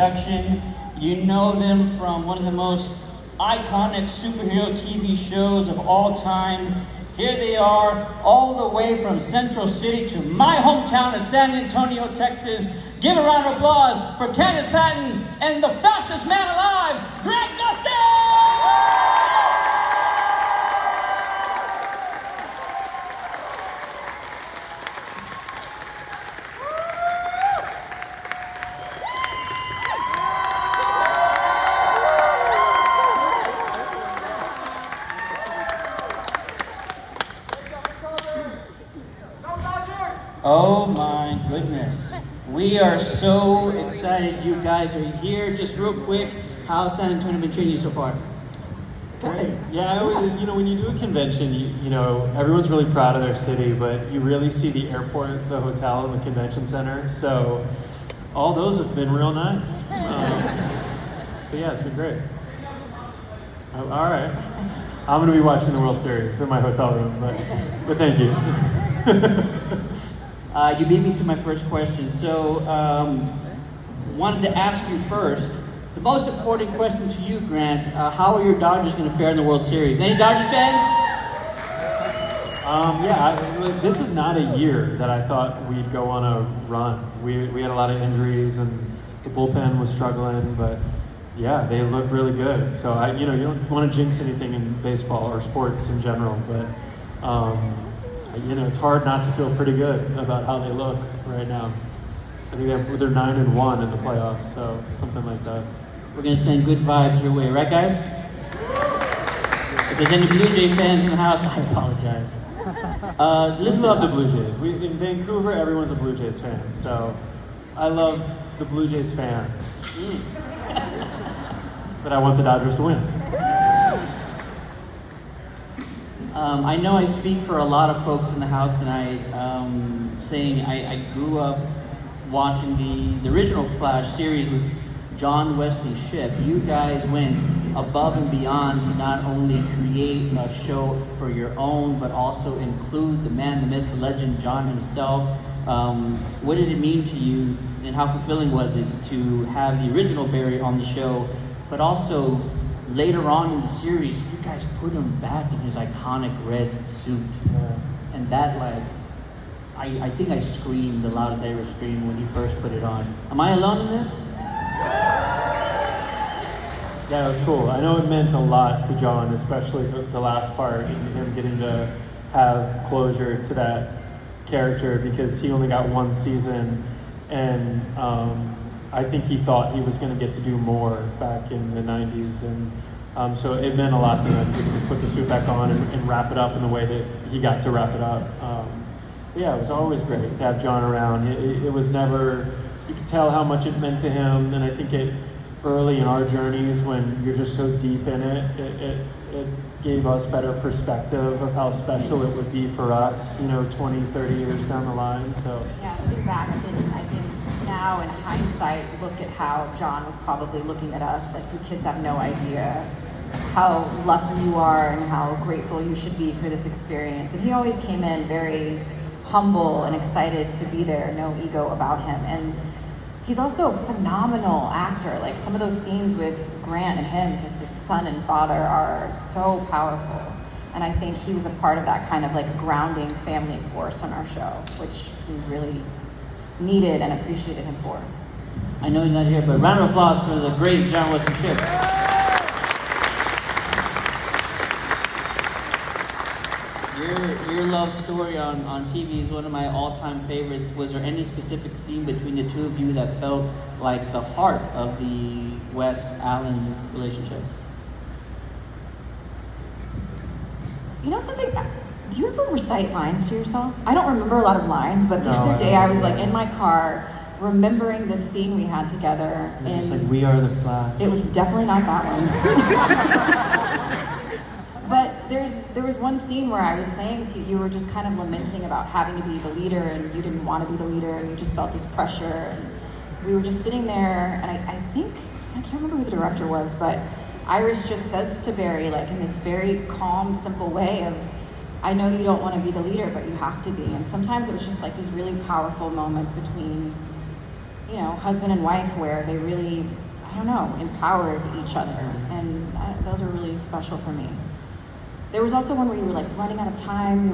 Production. You know them from one of the most iconic superhero TV shows of all time. Here they are, all the way from Central City to my hometown of San Antonio, Texas. Give a round of applause for Candice Patton and the fastest man alive, Gustin! Oh my goodness. We are so excited you guys are here. Just real quick, how's San Antonio been treating you so far? Great. Yeah, when you do a convention, everyone's really proud of their city, but you really see the airport, the hotel, and the convention center. So all those have been real nice. But yeah, it's been great. All right. I'm going to be watching the World Series in my hotel room, but thank you. You beat me to my first question, so wanted to ask you first, the most important question to you, Grant, how are your Dodgers going to fare in the World Series? Any Dodgers fans? This is not a year that I thought we'd go on a run. We had a lot of injuries and the bullpen was struggling, but yeah, they look really good. So you don't want to jinx anything in baseball or sports in general, but it's hard not to feel pretty good about how they look right now. I think they're 9-1 in the playoffs, so something like that. We're going to send good vibes your way, right guys? If there's any Blue Jay fans in the house, I apologize. We love the Blue Jays. In Vancouver, everyone's a Blue Jays fan, so I love the Blue Jays fans. But I want the Dodgers to win. I know I speak for a lot of folks in the house tonight, saying I grew up watching the original Flash series with John Wesley Shipp. You guys went above and beyond to not only create a show for your own, but also include the man, the myth, the legend, John himself. What did it mean to you, and how fulfilling was it to have the original Barry on the show, but also later on in the series, you guys put him back in his iconic red suit. Yeah. And that, I think I screamed the loudest I ever screamed when he first put it on. Am I alone in this? Yeah, it was cool. I know it meant a lot to John, especially the last part, and him getting to have closure to that character, because he only got one season, and I think he thought he was going to get to do more back in the 90s, and so it meant a lot to him to put the suit back on and wrap it up in the way that he got to wrap it up. Yeah, it was always great to have John around. It was never, you could tell how much it meant to him, and I think early in our journeys, when you're just so deep in it gave us better perspective of how special it would be for us, 20, 30 years down the line. So yeah, looking back, I think now in hindsight, look at how John was probably looking at us like, you kids have no idea how lucky you are and how grateful you should be for this experience. And he always came in very humble and excited to be there, no ego about him. And he's also a phenomenal actor. Like, some of those scenes with Grant and him, just as son and father, are so powerful. And I think he was a part of that kind of grounding family force on our show, which we really needed and appreciated him for. I know he's not here, but round of applause for the great John Wesley Shipp. Your love story on TV is one of my all-time favorites. Was there any specific scene between the two of you that felt like the heart of the West-Allen relationship? You know something? Do you ever recite lines to yourself? I don't remember a lot of lines, but the other day I was in my car remembering the scene we had together. It's like, we are the Flash. It was definitely not that one. But there was one scene where I was saying to you, you were just kind of lamenting about having to be the leader, and you didn't want to be the leader, and you just felt this pressure. And we were just sitting there, and I think, I can't remember who the director was, but Iris just says to Barry, in this very calm, simple way of, I know you don't want to be the leader, but you have to be. And sometimes it was just these really powerful moments between husband and wife where they really, I don't know, empowered each other. And those are really special for me. There was also one where you were like running out of time.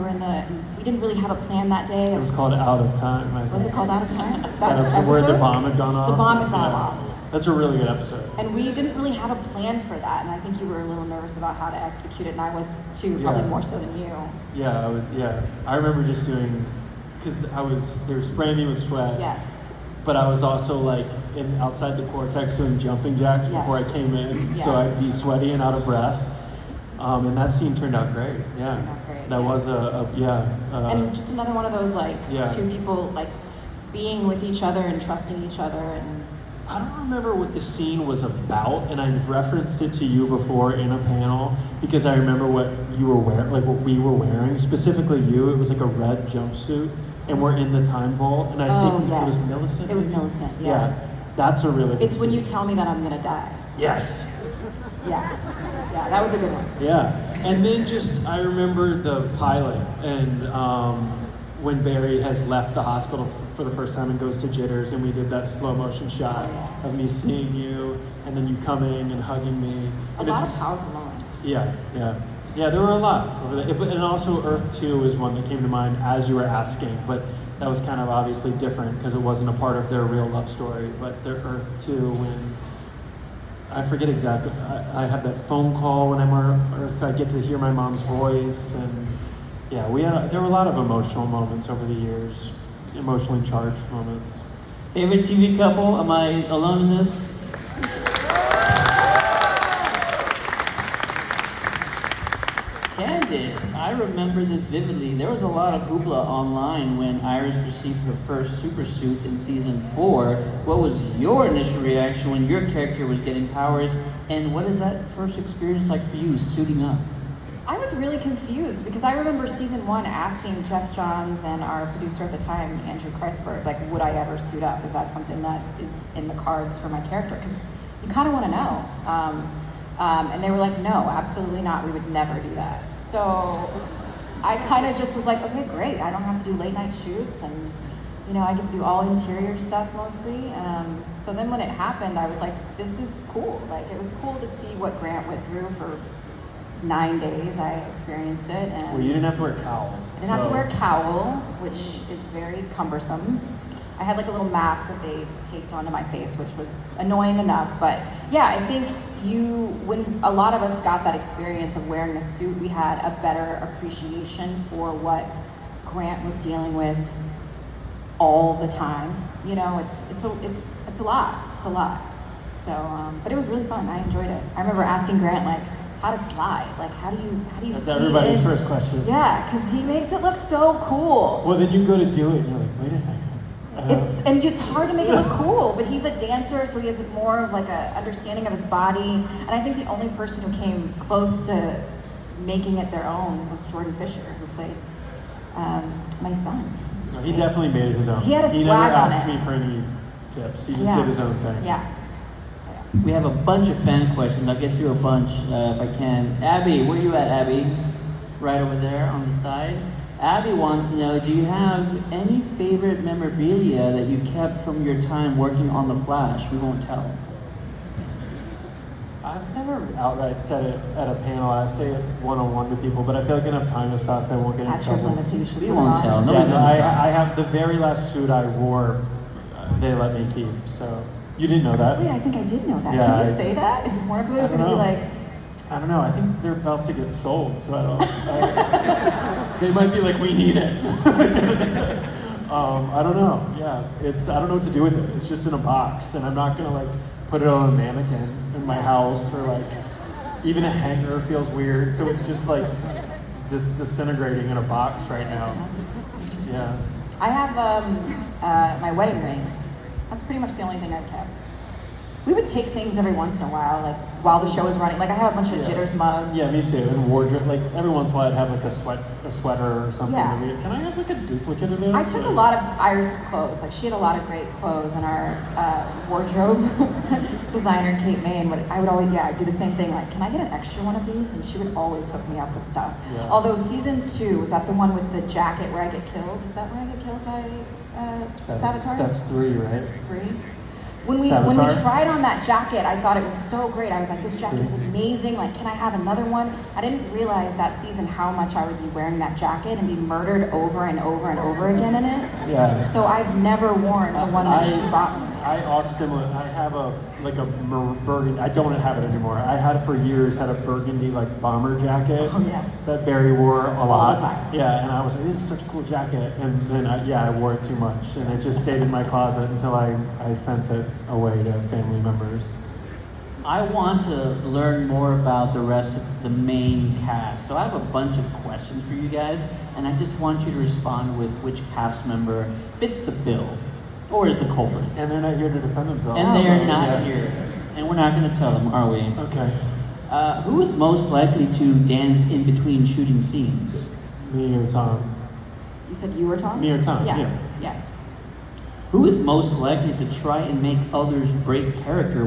We didn't really have a plan that day. It was called Out of Time. I think. Was it called Out of Time? That episode where the bomb had gone off. The bomb had gone off. That's a really good episode. And we didn't really have a plan for that. And I think you were a little nervous about how to execute it. And I was too, probably more so than you. Yeah, I was. Yeah, I remember just doing, because they were spraying me with sweat. Yes. But I was also like outside the cortex doing jumping jacks before I came in, so I'd be sweaty and out of breath. And that scene turned out great. Yeah, that was and just another one of those two people like being with each other and trusting each other. And I don't remember what the scene was about, and I referenced it to you before in a panel because I remember what you were wearing, like what we were wearing, specifically you. It was like a red jumpsuit, and we're in the time vault, and I think it was Millicent. It was Millicent. Yeah, that's a really good It's when scene. you tell me that I'm gonna die. Yes. Yeah, that was a good one. Yeah, and then I remember the pilot, and when Barry has left the hospital for the first time and goes to Jitters, and we did that slow motion shot of me seeing you, and then you coming and hugging me. A lot of powerful moments. Yeah, there were a lot over there. And also Earth 2 is one that came to mind as you were asking, but that was kind of obviously different because it wasn't a part of their real love story, but their Earth 2 when... I forget exactly. I had that phone call when I'm Earth. I get to hear my mom's voice, and there were a lot of emotional moments over the years, emotionally charged moments. Favorite TV couple? Am I alone in this? Candice, I remember this vividly. There was a lot of hoopla online when Iris received her first super suit in season 4. What was your initial reaction when your character was getting powers? And what is that first experience like for you, suiting up? I was really confused because I remember season 1 asking Jeff Johns and our producer at the time, Andrew Kreisberg, like, would I ever suit up? Is that something that is in the cards for my character? Because you kind of want to know. And they were like, no, absolutely not. We would never do that. So I kind of just was like, okay, great. I don't have to do late night shoots, and I get to do all interior stuff mostly. So then when it happened, I was like, this is cool. Like, it was cool to see what Grant went through for 9 days. I experienced it. And well, you didn't have to wear a cowl. I didn't have to wear a cowl, which is very cumbersome. I had like a little mask that they taped onto my face, which was annoying enough. But yeah, I think when a lot of us got that experience of wearing a suit, we had a better appreciation for what Grant was dealing with all the time. It's a lot. It's a lot. So, but it was really fun. I enjoyed it. I remember asking Grant like how to slide. Like how do you That's speed everybody's in? first question. Yeah, because he makes it look so cool. Well, then you go to do it, and you're like, wait a second. It's hard to make it look cool, but he's a dancer, so he has more of like a understanding of his body. And I think the only person who came close to making it their own was Jordan Fisher, who played my son. No, he definitely made it his own. He had a He swag never on asked it. me for any tips. He just did his own thing. Yeah. We have a bunch of fan questions. I'll get through a bunch if I can. Abby, where you at, Abby? Right over there on the side. Abby wants to know, do you have any favorite memorabilia that you kept from your time working on The Flash? We won't tell. I've never outright said it at a panel. I say it one-on-one to people, but I feel like enough time has passed I won't get in Statute of trouble. limitations. We is won't on. tell. Nobody's gonna tell. I have the very last suit I wore, they let me keep, so you didn't know that? Wait, I think I did know that. Yeah, Can you say that? Is Warner Brothers going to be like... I don't know. I think they're about to get sold, so I don't. They might be like, we need it. I don't know. Yeah, I don't know what to do with it. It's just in a box, and I'm not gonna like put it on a mannequin in my house or like even a hanger feels weird. So it's just like just disintegrating in a box right now. That's interesting. Yeah. I have my wedding rings. That's pretty much the only thing I kept. We would take things every once in a while, like while the show was running. Like I have a bunch of Jitters mugs. Yeah, me too. And wardrobe, like every once in a while, I'd have like a sweater or something. Yeah. Can I have like a duplicate of this? I took a lot of Iris's clothes. Like she had a lot of great clothes, and our wardrobe designer designer, Kate May, and I would always, I'd do the same thing. Like, can I get an extra one of these? And she would always hook me up with stuff. Yeah. Although season 2, was that the one with the jacket where I get killed? Is that where I get killed by Savitar? That's 3, right? It's 3. When we Savitar? tried on that jacket, I thought it was so great. I was like, this jacket is amazing. Like, can I have another one? I didn't realize that season how much I would be wearing that jacket and be murdered over and over and over again in it. Yeah. So I've never worn the one that she bought for me. I also similar. I have a burgundy. I don't have it anymore. I had it for years. Had a burgundy like bomber jacket. Oh yeah. That Barry wore a lot. All the time. Yeah, and I was like, this is such a cool jacket. And then I wore it too much, and it just stayed in my closet until I sent it away to family members. I want to learn more about the rest of the main cast. So I have a bunch of questions for you guys, and I just want you to respond with which cast member fits the bill or is the culprit. And they're not here to defend themselves. And they are not Yeah. here. And we're not going to tell them, are we? Okay. Who is most likely to dance in between shooting scenes? Me or Tom? You said you were Tom? Me or Tom? Yeah. Yeah. Who is most likely to try and make others break character